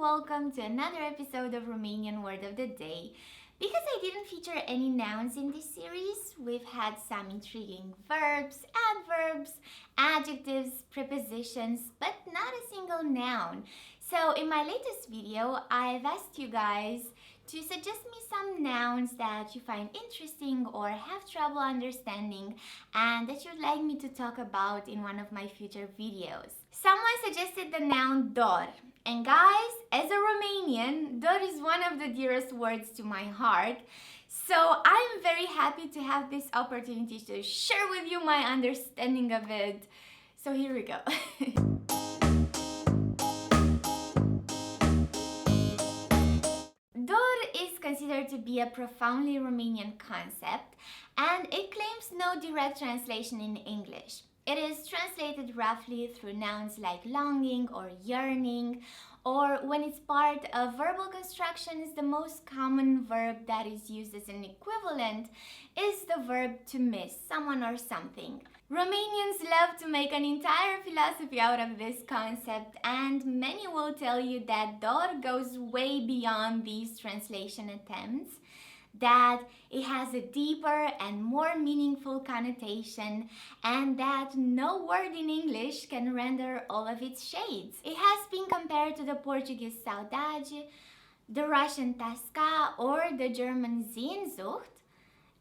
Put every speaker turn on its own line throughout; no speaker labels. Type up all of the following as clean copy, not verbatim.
welcome to another episode of Romanian Word of the Day. Because I didn't feature any nouns in this series, we've had some intriguing verbs, adverbs, adjectives, prepositions, but not a single noun. So in my latest video, I've asked you guys to suggest me some nouns that you find interesting or have trouble understanding and that you'd like me to talk about in one of my future videos. Someone suggested the noun DOR. And guys, as a Romanian, DOR is one of the dearest words to my heart. So I'm very happy to have this opportunity to share with you my understanding of it. So here we go. DOR is considered to be a profoundly Romanian concept, and it claims no direct translation in English. It is translated roughly through nouns like longing or yearning, or when it's part of verbal constructions, the most common verb that is used as an equivalent is the verb to miss someone or something. Romanians love to make an entire philosophy out of this concept, and many will tell you that DOR goes way beyond these translation attempts, that it has a deeper and more meaningful connotation, and that no word in English can render all of its shades. It has been compared to the Portuguese saudade, the Russian tasca, or the German Sehnsucht,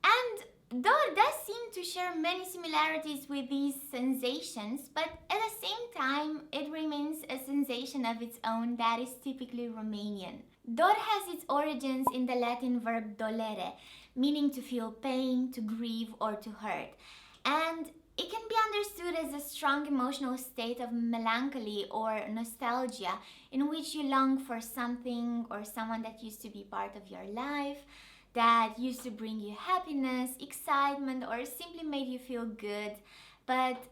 and DOR does seem to share many similarities with these sensations, but at the same time, it remains a sensation of its own that is typically Romanian. DOR has its origins in the Latin verb dolere, meaning to feel pain, to grieve, or to hurt. And it can be understood as a strong emotional state of melancholy or nostalgia in which you long for something or someone that used to be part of your life, that used to bring you happiness, excitement, or simply made you feel good, but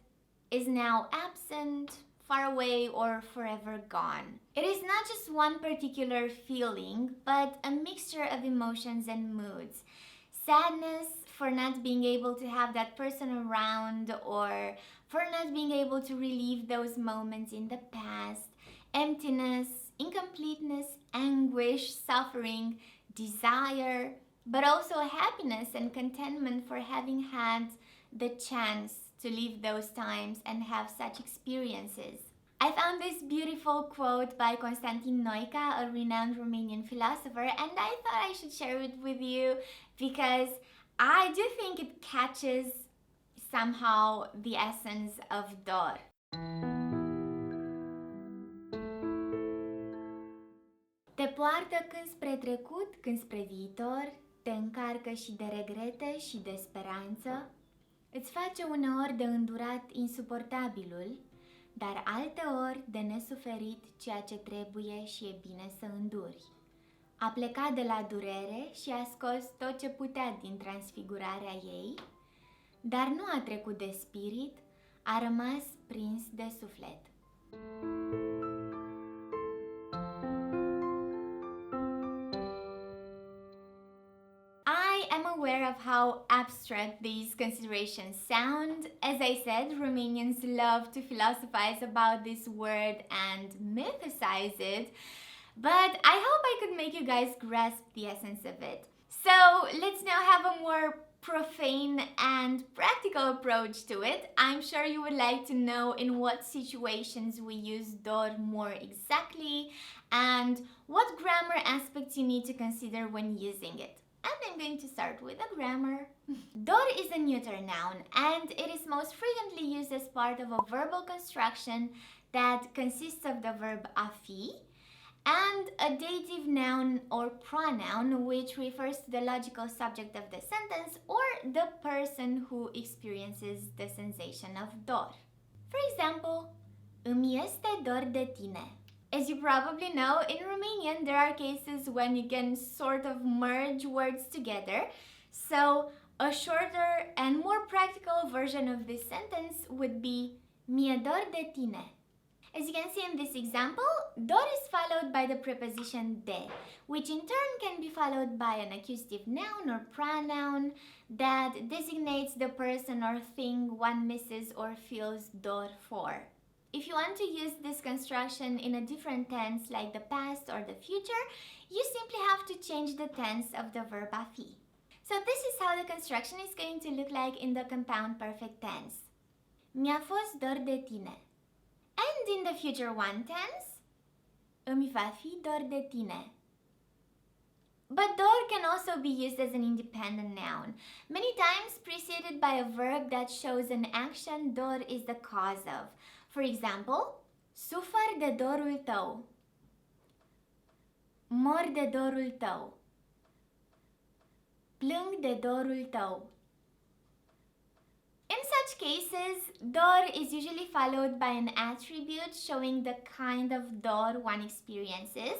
is now absent, far away, or forever gone. It is not just one particular feeling, but a mixture of emotions and moods. Sadness for not being able to have that person around, or for not being able to relive those moments in the past. Emptiness, incompleteness, anguish, suffering, desire, but also happiness and contentment for having had the chance to live those times and have such experiences. I found this beautiful quote by Constantin Nico, a renowned Romanian philosopher, and I thought I should share it with you because I do think it catches somehow the essence of DOR. Te poartă când spre trecut, când spre viitor, te încarcă și de regrete și de speranță, îți face uneori de îndurat insuportabilul, dar alteori de nesuferit ceea ce trebuie și e bine să înduri. A plecat de la durere și a scos tot ce putea din transfigurarea ei, dar nu a trecut de spirit, a rămas prins de suflet. I'm aware of how abstract these considerations sound. As I said, Romanians love to philosophize about this word and mythicize it, but I hope I could make you guys grasp the essence of it. So let's now have a more profane and practical approach to it. I'm sure you would like to know in what situations we use DOR more exactly and what grammar aspects you need to consider when using it. And I'm going to start with the grammar. DOR is a neuter noun, and it is most frequently used as part of a verbal construction that consists of the verb a fi and a dative noun or pronoun which refers to the logical subject of the sentence or the person who experiences the sensation of DOR. For example, îmi este dor de tine. As you probably know, in Romanian there are cases when you can sort of merge words together. So a shorter and more practical version of this sentence would be mi-e dor de tine. As you can see in this example, DOR is followed by the preposition de, which in turn can be followed by an accusative noun or pronoun that designates the person or thing one misses or feels DOR for. If you want to use this construction in a different tense like the past or the future, you simply have to change the tense of the verb a fi. So this is how the construction is going to look like in the compound perfect tense. Mi-a fost dor de tine. And in the future one tense, îmi va fi dor de tine. But dor can also be used as an independent noun, many times preceded by a verb that shows an action dor is the cause of. For example, sufăr de dorul tău. Mor de dorul tău. Plâng de dorul tău. In such cases, dor is usually followed by an attribute showing the kind of dor one experiences.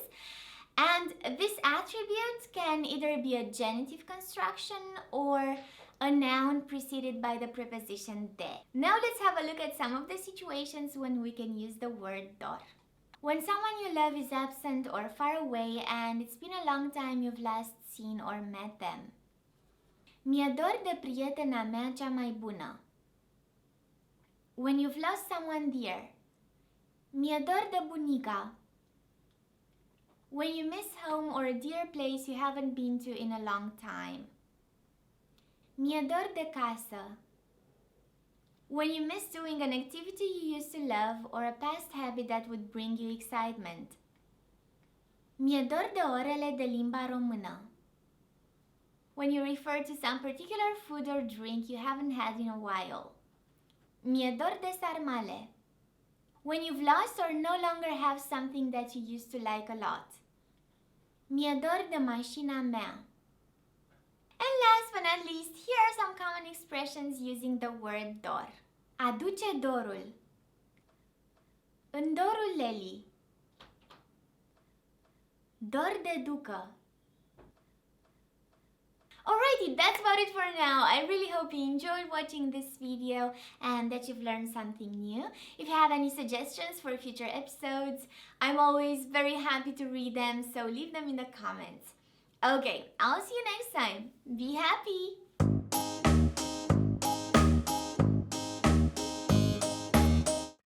And this attribute can either be a genitive construction or a noun preceded by the preposition de. Now let's have a look at some of the situations when we can use the word dor. When someone you love is absent or far away and it's been a long time you've last seen or met them. Mi-e dor de prietena mea cea mai bună. When you've lost someone dear. Mi-e dor de bunica. When you miss home or a dear place you haven't been to in a long time. Mi-e dor de casă. When you miss doing an activity you used to love or a past habit that would bring you excitement. Mi-e dor de orele de limba română. When you refer to some particular food or drink you haven't had in a while. Mi-e dor de sarmale. When you've lost or no longer have something that you used to like a lot. Mi-e dor de mașina mea. And last but not least, here are some common expressions using the word dor. Aduce dorul. În dorul Lelii. Dor de ducă. Alrighty, that's about it for now. I really hope you enjoyed watching this video and that you've learned something new. If you have any suggestions for future episodes, I'm always very happy to read them, so leave them in the comments. Okay, I'll see you next time. Be happy!